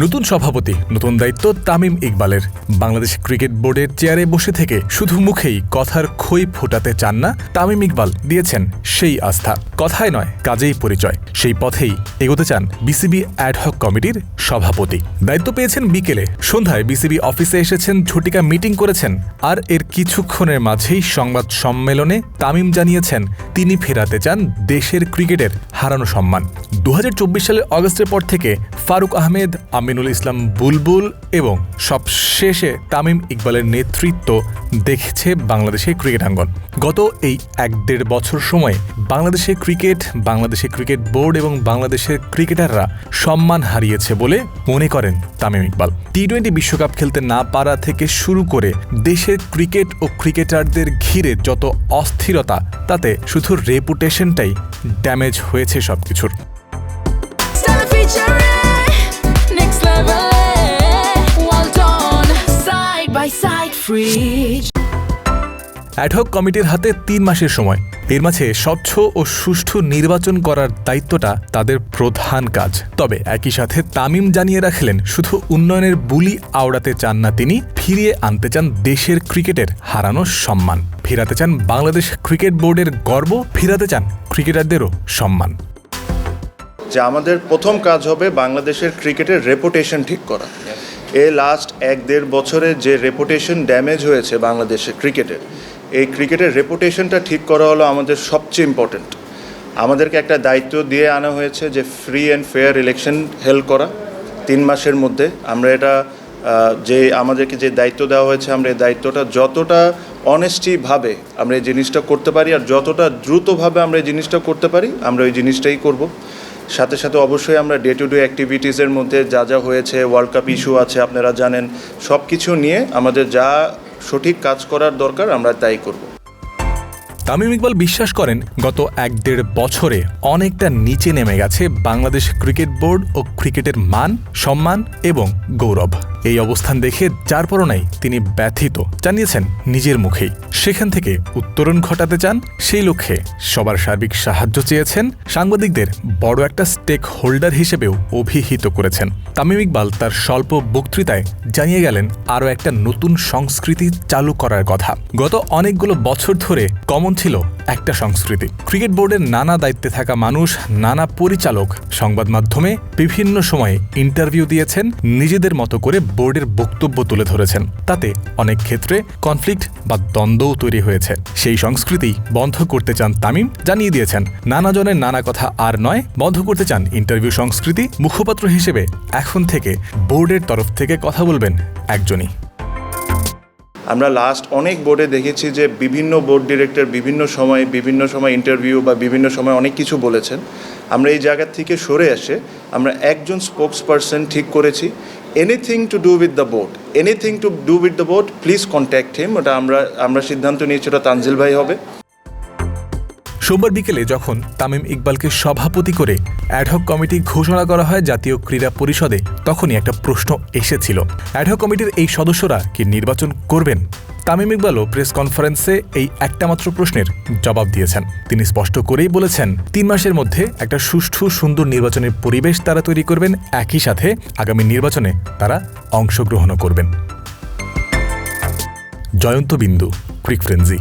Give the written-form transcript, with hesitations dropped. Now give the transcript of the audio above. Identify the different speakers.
Speaker 1: নতুন সভাপতি, নতুন দায়িত্ব তামিম ইকবালের। বাংলাদেশ ক্রিকেট বোর্ডের চেয়ারে বসে থেকে শুধু মুখেই কথার খই ফোটাতে চান না তামিম ইকবাল, দিয়েছেন সেই আস্থা। কথায় নয়, কাজেই পরিচয়। সেই পথেই এগোতে চান বিসিবি অ্যাডহক কমিটির সভাপতি। দায়িত্ব পেয়েছেন বিকেলে, সন্ধ্যায় বিসিবি অফিসে এসেছেন, ঝটিকা মিটিং করেছেন। আর এর কিছুক্ষণের মাঝেই সংবাদ সম্মেলনে তামিম জানিয়েছেন তিনি ফেরাতে চান দেশের ক্রিকেটের হারানো সম্মান। 2024 সালের অগস্টের পর থেকে ফারুক আহমেদ, আমিনুল ইসলাম বুলবুল এবং সবশেষে তামিম ইকবালের নেতৃত্ব দেখেছে বাংলাদেশের ক্রিকেটাঙ্গন। গত এই 1-1.5 বছর সময়ে বাংলাদেশের ক্রিকেট বোর্ড এবং বাংলাদেশের ক্রিকেটাররা সম্মান হারিয়েছে বলে মনে করেন তামিম ইকবাল। টি-20 বিশ্বকাপ খেলতে না পারা থেকে শুরু করে দেশের ক্রিকেট ও ক্রিকেটারদের ঘিরে যত অস্থিরতা, তাতে শুধু রেপুটেশনটাই ড্যামেজ হয়েছে সবকিছুর। অ্যাডহক কমিটির হাতে 3 মাসের সময়। এর মাঝে স্বচ্ছ ও সুষ্ঠু নির্বাচন করার দায়িত্বটা তাদের প্রধান কাজ। তবে একই সাথে তামিম জানিয়ে রাখলেন শুধু উন্নয়নের বুলি আওড়াতে চান না তিনি, ফিরিয়ে আনতে চান দেশের ক্রিকেটের হারানো সম্মান। ফেরাতে চান বাংলাদেশ ক্রিকেট বোর্ডের গর্ব, ফেরাতে চান ক্রিকেটারদেরও সম্মান।
Speaker 2: যে আমাদের প্রথম কাজ হবে বাংলাদেশের ক্রিকেটের রেপুটেশন ঠিক করা। এই লাস্ট 1-1.5 বছরে যে রেপুটেশন ড্যামেজ হয়েছে বাংলাদেশের ক্রিকেটের, এই ক্রিকেটের রেপুটেশনটা ঠিক করা হলো আমাদের সবচেয়ে ইম্পর্টেন্ট। আমাদেরকে একটা দায়িত্ব দিয়ে আনা হয়েছে যে free and fair election held করা 3 মাসের মধ্যে। আমরা এটা আমাদেরকে যে দায়িত্ব দেওয়া হয়েছে, আমরা এই দায়িত্বটা যতটা অনেস্টিভাবে আমরা এই জিনিসটা করতে পারি আর যতটা দ্রুতভাবে আমরা এই জিনিসটা করতে পারি, আমরা ওই জিনিসটাই করব। সাথে সাথে অবশ্যই আমরা ডে টু ডে অ্যাক্টিভিটিসের মধ্যে যা হয়েছে, ওয়ার্ল্ড কাপ ইস্যু আছে আপনারা জানেন, সব কিছু নিয়ে আমাদের যা সঠিক কাজ করার দরকার আমরা তাই করব।
Speaker 1: তামিম ইকবাল বিশ্বাস করেন গত 1-1.5 বছরে অনেকটা নিচে নেমে গেছে বাংলাদেশ ক্রিকেট বোর্ড ও ক্রিকেটের মান, সম্মান এবং গৌরব। এই অবস্থান দেখে যার পরনাই তিনি ব্যথিত, জানিয়েছেন নিজের মুখেই। সেখান থেকে উত্তরণ ঘটাতে চান, সেই লক্ষ্যে সবার সার্বিক সাহায্য চেয়েছেন। সাংবাদিকদের বড় একটা স্টেক হোল্ডার হিসেবেও অভিহিত করেছেন। তামিম ইকবাল তার স্বল্প বক্তৃতায় জানিয়ে গেলেন আরও একটা নতুন সংস্কৃতি চালু করার কথা। গত অনেকগুলো বছর ধরে কমন ছিল একটা সংস্কৃতি। ক্রিকেট বোর্ডের নানা দায়িত্বে থাকা মানুষ, নানা পরিচালক সংবাদ মাধ্যমে বিভিন্ন সময়ে ইন্টারভিউ দিয়েছেন, নিজেদের মতো করে বোর্ডের বক্তব্য তুলে ধরেছেন। তাতে অনেক ক্ষেত্রে কনফ্লিক্ট বা দ্বন্দ্বও তৈরি হয়েছে। সেই সংস্কৃতি বন্ধ করতে চান তামিম, জানিয়ে দিয়েছেন নানা জনের নানা কথা আর নয়, বন্ধ করতে চান ইন্টারভিউ সংস্কৃতি। মুখপাত্র হিসেবে এখন থেকে বোর্ডের তরফ থেকে কথা বলবেন একজনই।
Speaker 2: আমরা লাস্ট অনেক বোর্ডে দেখেছি যে বিভিন্ন বোর্ড ডিরেক্টর বিভিন্ন সময় ইন্টারভিউ বা বিভিন্ন সময় অনেক কিছু বলেছেন। আমরা এই জায়গা থেকে সরে এসে আমরা একজন স্পোকস পারসন ঠিক করেছি। Anything to do with the board please contact him. ওটা আমরা সিদ্ধান্ত নিয়েছি, ওটা তানজিল ভাই হবে।
Speaker 1: সোমবার বিকেলে যখন তামিম ইকবালকে সভাপতি করে অ্যাডহক কমিটি ঘোষণা করা হয় জাতীয় ক্রীড়া পরিষদে, তখনই একটা প্রশ্ন এসেছিল, অ্যাডহক কমিটির এই সদস্যরা কি নির্বাচন করবেন? তামিম ইকবালও প্রেস কনফারেন্সে এই একটা মাত্র প্রশ্নের জবাব দিয়েছেন। তিনি স্পষ্ট করেই বলেছেন 3 মাসের মধ্যে একটা সুষ্ঠু সুন্দর নির্বাচনের পরিবেশ তারা তৈরি করবেন, একই সাথে আগামী নির্বাচনে তারা অংশগ্রহণও করবেন। জয়ন্ত বিন্দু, ক্রিক ফ্রেন্সি।